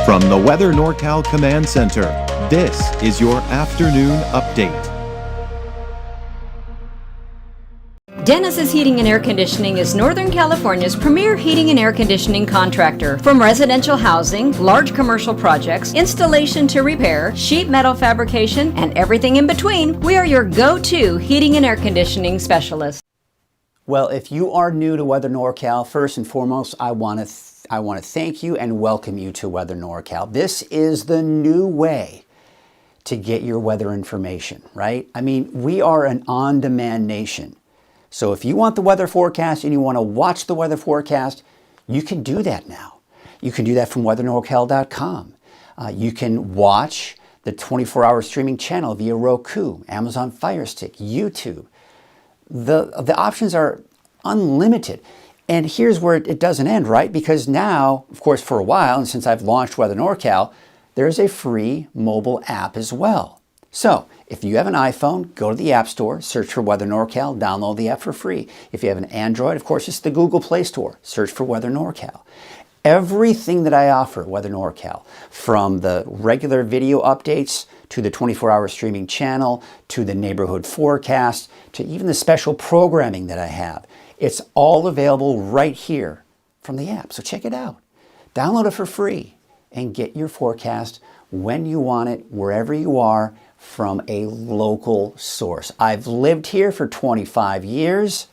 From the Weather NorCal Command Center, this is your afternoon update. Dennis's Heating and Air Conditioning is Northern California's premier heating and air conditioning contractor. From residential housing, large commercial projects, installation to repair, sheet metal fabrication, and everything in between, we are your go-to heating and air conditioning specialist. Well, if you are new to Weather NorCal, first and foremost, I want to thank you and welcome you to Weather NorCal. This is the new way to get your weather information, right? I mean, we are an on-demand nation. So if you want the weather forecast and you want to watch the weather forecast, you can do that now. You can do that from weathernorcal.com. You can watch the 24-hour streaming channel via Roku, Amazon Fire Stick, YouTube. The options are unlimited. And here's where it doesn't end, right? Because now, of course, for a while, and since I've launched Weather NorCal, there's a free mobile app as well. So if you have an iPhone, go to the App Store, search for Weather NorCal, download the app for free. If you have an Android, of course, it's the Google Play Store. Search for Weather NorCal. Everything that I offer at Weather NorCal, from the regular video updates to the 24-hour streaming channel, to the neighborhood forecast, to even the special programming that I have, it's all available right here from the app. So check it out. Download it for free and get your forecast when you want it, wherever you are, from a local source. I've lived here for 25 years.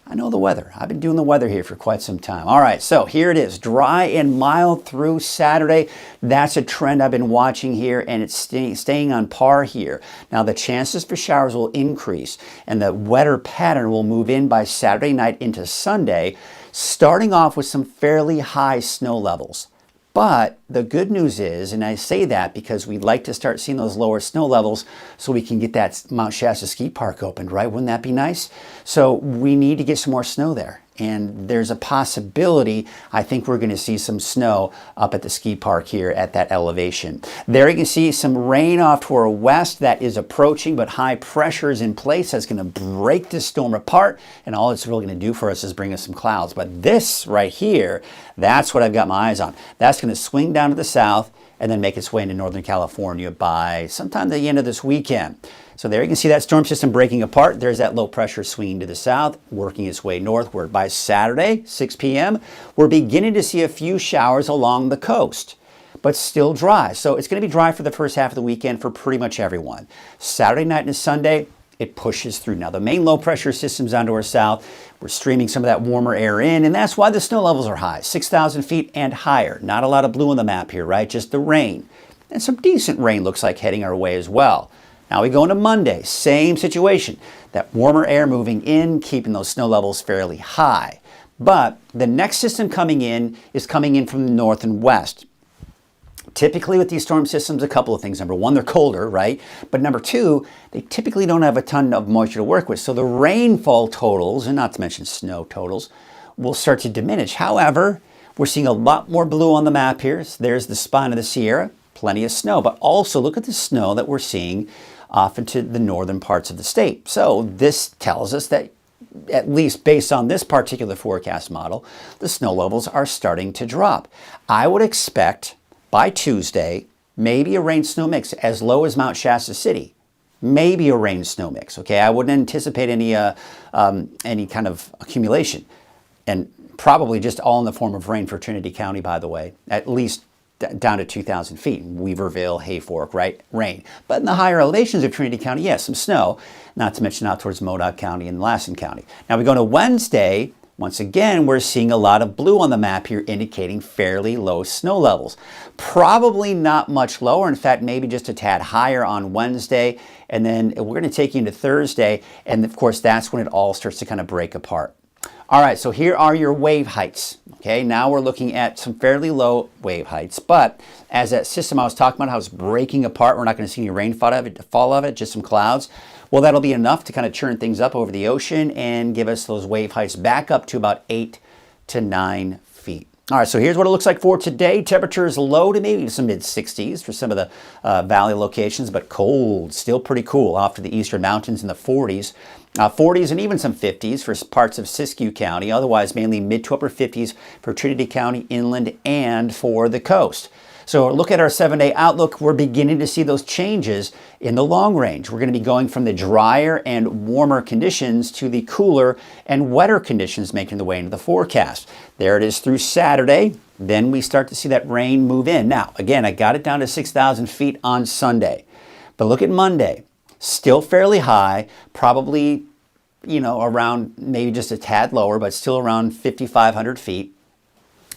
I know the weather. I've been doing the weather here for quite some time. All right, so here it is. Dry and mild through Saturday. That's a trend I've been watching here, and it's staying on par here. Now, the chances for showers will increase, and the wetter pattern will move in by Saturday night into Sunday, starting off with some fairly high snow levels. But the good news is, and I say that because we'd like to start seeing those lower snow levels so we can get that Mount Shasta ski park opened, right? Wouldn't that be nice? So we need to get some more snow there. And there's a possibility, I think we're going to see some snow up at the ski park here at that elevation. There you can see some rain off to our west that is approaching, but high pressure is in place. That's going to break this storm apart, and all it's really going to do for us is bring us some clouds. But this right here, that's what I've got my eyes on. That's going to swing down to the south and then make its way into Northern California by sometime the end of this weekend. So there you can see that storm system breaking apart. There's that low pressure swinging to the south, working its way northward. By Saturday, 6 p.m., we're beginning to see a few showers along the coast, but still dry. So it's going to be dry for the first half of the weekend for pretty much everyone. Saturday night and Sunday, it pushes through. Now, the main low pressure system's onto our south. We're streaming some of that warmer air in, and that's why the snow levels are high, 6,000 feet and higher. Not a lot of blue on the map here, right? Just the rain. And some decent rain looks like heading our way as well. Now we go into Monday, same situation. That warmer air moving in, keeping those snow levels fairly high. But the next system coming in is coming in from the north and west. Typically with these storm systems, a couple of things. Number one, they're colder, right? But number two, they typically don't have a ton of moisture to work with. So the rainfall totals, and not to mention snow totals, will start to diminish. However, we're seeing a lot more blue on the map here. So there's the spine of the Sierra, plenty of snow. But also look at the snow that we're seeing off into the northern parts of the state. So this tells us that, at least based on this particular forecast model, the snow levels are starting to drop. I would expect by Tuesday, maybe a rain-snow mix as low as Mount Shasta City. Maybe a rain-snow mix, okay? I wouldn't anticipate any kind of accumulation. And probably just all in the form of rain for Trinity County, by the way, at least down to 2,000 feet. Weaverville, Hayfork, right? Rain. But in the higher elevations of Trinity County, yes, some snow, not to mention out towards Modoc County and Lassen County. Now we go to Wednesday. Once again, we're seeing a lot of blue on the map here indicating fairly low snow levels. Probably not much lower. In fact, maybe just a tad higher on Wednesday. And then we're going to take you into Thursday. And of course, that's when it all starts to kind of break apart. All right, so here are your wave heights. Okay, now we're looking at some fairly low wave heights, but as that system I was talking about, how it's breaking apart, we're not going to see any rainfall of it, just some clouds. Well, that'll be enough to kind of churn things up over the ocean and give us those wave heights back up to about 8 to 9 feet. All right, so here's what it looks like for today. Temperature is low to maybe some mid-60s for some of the valley locations, but cold, still pretty cool off to the eastern mountains in the 40s. 40s and even some 50s for parts of Siskiyou County. Otherwise, mainly mid to upper 50s for Trinity County, inland, and for the coast. So look at our 7-day outlook. We're beginning to see those changes in the long range. We're going to be going from the drier and warmer conditions to the cooler and wetter conditions making the way into the forecast. There it is through Saturday. Then we start to see that rain move in. Now, again, I got it down to 6,000 feet on Sunday. But look at Monday. Still fairly high, probably, around maybe just a tad lower, but still around 5,500 feet.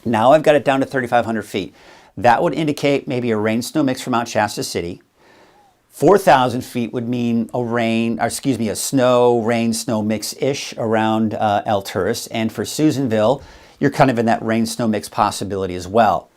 Now I've got it down to 3,500 feet. That would indicate maybe a rain-snow mix for Mount Shasta City. 4,000 feet would mean a snow, rain, snow mix-ish around El Turris. And for Susanville, you're kind of in that rain-snow mix possibility as well.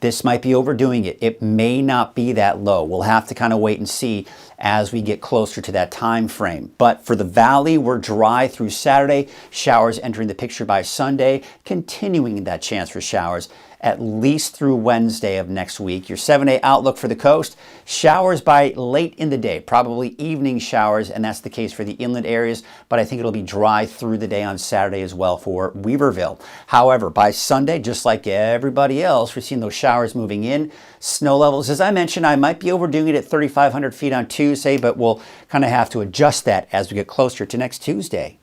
This might be overdoing it. It may not be that low. We'll have to kind of wait and see as we get closer to that time frame. But for the valley, we're dry through Saturday. Showers entering the picture by Sunday, continuing that chance for showers at least through Wednesday of next week. Your 7-day outlook for the coast, showers by late in the day, probably evening showers, and that's the case for the inland areas, but I think it'll be dry through the day on Saturday as well for Weaverville. However, by Sunday, just like everybody else, we're seeing those showers moving in. Snow levels, as I mentioned, I might be overdoing it at 3,500 feet on Tuesday, but we'll kind of have to adjust that as we get closer to next Tuesday.